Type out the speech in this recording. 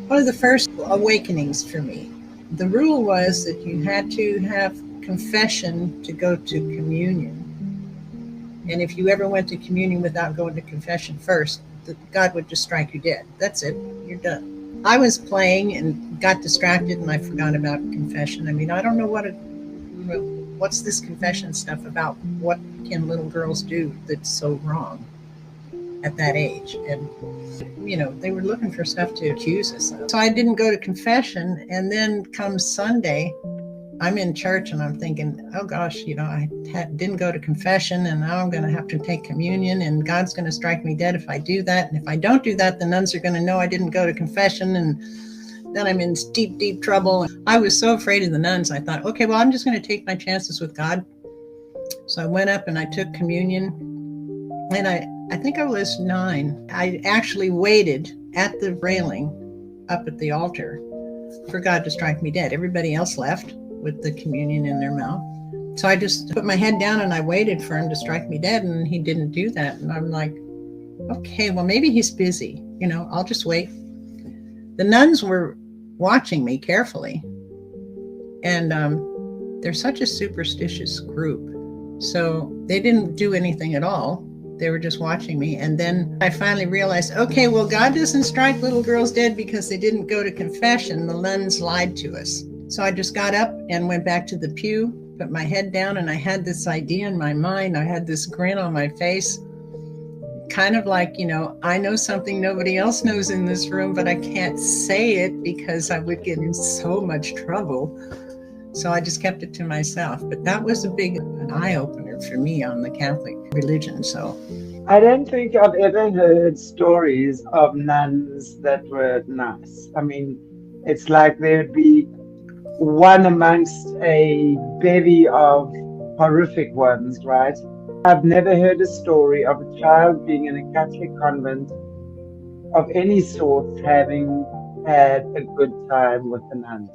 one of the first awakenings for me. The rule was that you had to have confession to go to communion. And if you ever went to communion without going to confession first, God would just strike you dead. That's it. You're done. I was playing and got distracted and I forgot about confession. I mean, I don't know what's this confession stuff about. What can little girls do that's so wrong at that age? And they were looking for stuff to accuse us of. So I didn't go to confession. And then comes Sunday, I'm in church and I'm thinking, oh gosh, I didn't go to confession and now I'm going to have to take communion and God's going to strike me dead if I do that. And if I don't do that, the nuns are going to know I didn't go to confession. And then I'm in deep, deep trouble. I was so afraid of the nuns. I thought, okay, well, I'm just going to take my chances with God. So I went up and I took communion. And I think I was 9. I actually waited at the railing up at the altar for God to strike me dead. Everybody else left with the communion in their mouth. So I just put my head down and I waited for him to strike me dead, and he didn't do that. And I'm like, okay, well, maybe he's busy. I'll just wait. The nuns were watching me carefully. And they're such a superstitious group. So they didn't do anything at all. They were just watching me. And then I finally realized, okay, well, God doesn't strike little girls dead because they didn't go to confession. The nuns lied to us. So I just got up and went back to the pew, put my head down, and I had this idea in my mind. I had this grin on my face, kind of like, I know something nobody else knows in this room, but I can't say it because I would get in so much trouble. So I just kept it to myself. But that was an eye-opener for me on the Catholic religion. So I don't think I've ever heard stories of nuns that were nice. I mean, it's like there'd be one amongst a bevy of horrific ones, right? I've never heard a story of a child being in a Catholic convent of any sort having had a good time with the nuns.